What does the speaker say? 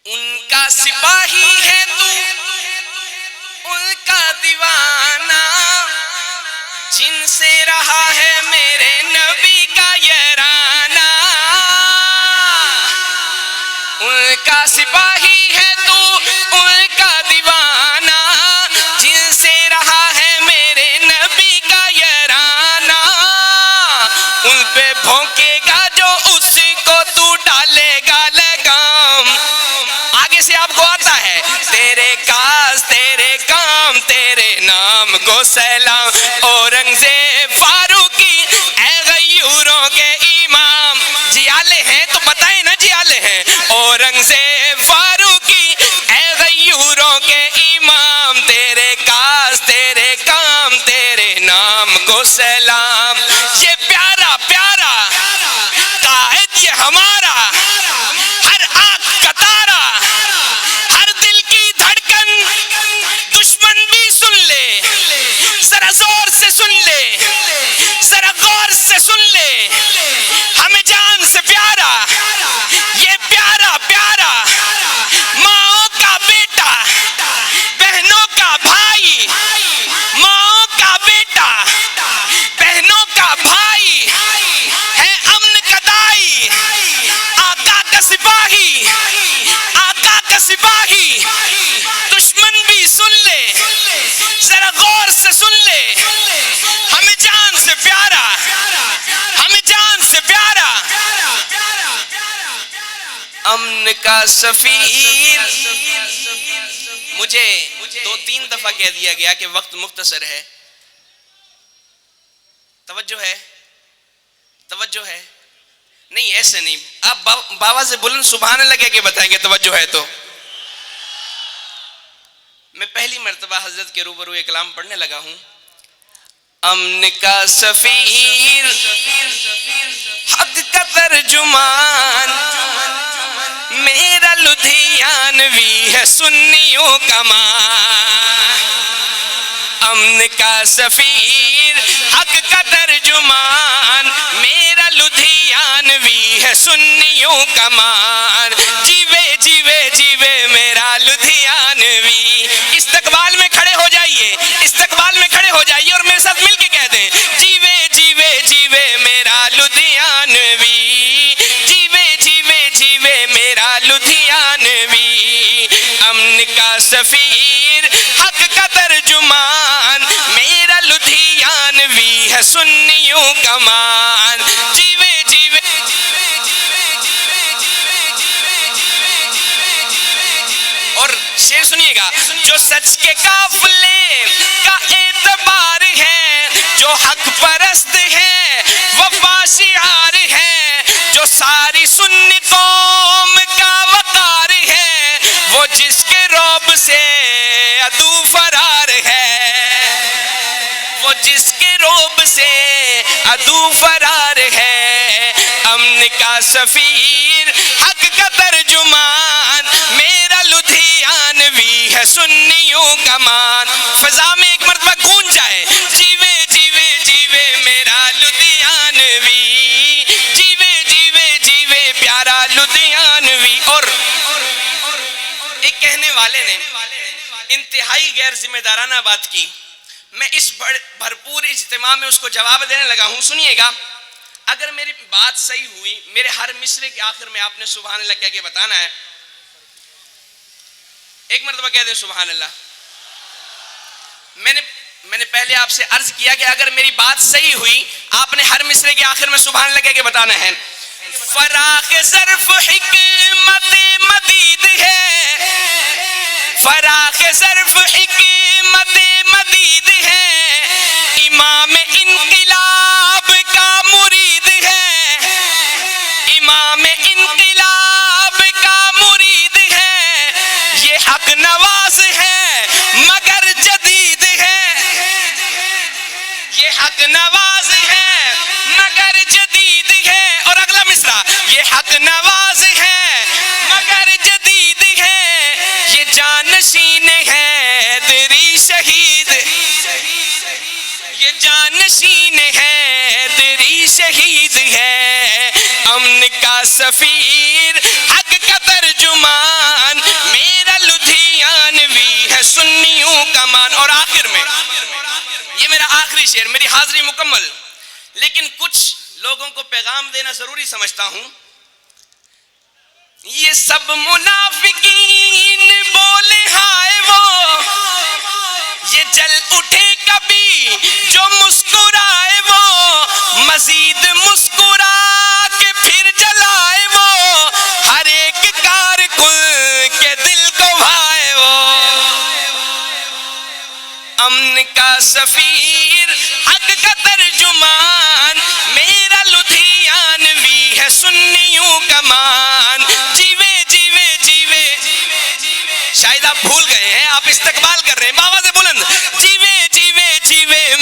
ان کا سپاہی ہے تو ان کا دیوانہ، جن سے رہا ہے میرے نبی کا یارانہ۔ ان کا سپاہی ہے تو ان کا دیوانہ، جن سے رہا ہے میرے نبی کا یارانہ۔ ان پہ بھونکے گا جو اس کو تو ڈالے گا لگام۔ آگے سے آپ کو آتا ہے، تیرے کاس تیرے کام تیرے نام کو سلام، اورنگزیب فاروقی اے غیوروں کے امام۔ جی آلے ہیں تو بتائیں نا، جی آلے ہیں۔ اورنگزیب فاروقی اے غیوروں کے امام، تیرے کاس تیرے کام تیرے نام کو سلام۔ یہ پیارا پیارا قائد یہ ہمارا، ہر آنکھ کا تارا، ہر دل کی دھڑکن، دشمن بھی سن لے، ذرا زور سے سن لے، ذرا غور سے سن لے، ہمیں جان سے پیارا یہ پیارا پیارا، ماؤں کا بیٹا بہنوں کا بھائی، ماؤں کا بیٹا بہنوں کا بھائی، ہے امن کا دائی، آقا کا سپاہی، آقا کا سپاہی۔ دشمن بھی سن لے، ذرا غور سے سن لے، ہمیں جان سے پیارا، ہمیں جان سے پیارا، امن کا سفیر۔ مجھے 2-3 دفعہ کہہ دیا گیا کہ وقت مختصر ہے۔ توجہ ہے، توجہ ہے؟ نہیں ایسے نہیں، آپ بابا سے بلند سبحان اللہ کہہ کے بتائیں گے توجہ ہے تو۔ میں پہلی مرتبہ حضرت کے روبرو ایک کلام پڑھنے لگا ہوں۔ امن کا سفیر، حق کا ترجمان، میرا لدھیانوی ہے سنیوں کا مان۔ امن کا سفیر، حق کا ترجمان، میرا لدھیانوی ہے سنیوں کا مان۔ جیوے جیوے جیوے میرا لدھیانوی۔ استقبال میں کھڑے ہو جائیے، استقبال میں کھڑے ہو جائیے اور میرے ساتھ مل کے کہہ دیں، جیوے جیوے جیوے میرا لدھیانوی، جیوے جیوے جیوے میرا لدھیانوی۔ امن کا سفیر، حق کا ترجمان، میرا لدھیانوی ہے سنیوں کا مان۔ جیوے جیوے اور شعر سنیے گا، جو سچ کے قافلے کا اعتبار ہے، جو حق پرست ہے وفا شعار ہے، جو ساری سنی قوم کا وقار ہے، وہ جس کے رعب سے عدو فرار ہے، وہ جس کے رعب سے عدو فرار ہے۔ امن کا سفیر، حق کا ترجمان، میرا لدھیانوی ہے سنیوں کا مان۔ فضا میں ایک مرتبہ گونج جائے، جیوے جیوے جیوے میرا لدھیانوی، جیوے جیوے جیوے پیارا لدھیانوی۔ اور ایک کہنے والے نے انتہائی غیر ذمہ دارانہ بات کی، میں اس بھرپور اجتماع میں اس کو جواب دینے لگا ہوں۔ سنیے گا، اگر میری بات صحیح ہوئی، میرے ہر مصرے کے آخر میں آپ نے سبحان اللہ کہہ کے بتانا ہے۔ ایک مرتبہ کہہ دیں سبحان اللہ۔ میں نے پہلے آپ سے عرض کیا کہ اگر میری بات صحیح ہوئی، آپ نے ہر مصرے کے آخر میں سبحان اللہ کہہ کے بتانا ہے۔ فراخ ظرف حکمت مدید ہے، فراخ ظرف حکمت مدید ہے، امام انقلاب کا مرید ہے، امام انقلاب کا مرید ہے، یہ حق نواز ہے مگر جدید ہے، یہ حق نواز ہے مگر جدید ہے۔ اور اگلا مصرع، یہ حق نواز ہے مگر جدید ہے، یہ جانشین ہے دری شہید، یہ جانشین ہے دری شہید ہے۔ امن کا سفیر، حق کا ترجمان، سنیوں کا مان. اور آخر میں یہ میرا آخری شعر, میری حاضری مکمل, لیکن کچھ لوگوں کو پیغام دینا ضروری سمجھتا ہوں. یہ سب منافقین بولے ہائے وہ, یہ جل اٹھے کبھی جو مسکرائے وہ, مزید مسکرا کے پھر جلائے وہ, ہر ایک کارکن کے دل کو بھائے وہ. امن کا سفیر حق کا ترجمان, میرا لدھیانوی ہے سنیوں کا مان. جیوے جیوے جیوے, شاید آپ بھول گئے ہیں, آپ استقبال کر رہے ہیں, بابا سے بلند. جیوے جیوے جیوے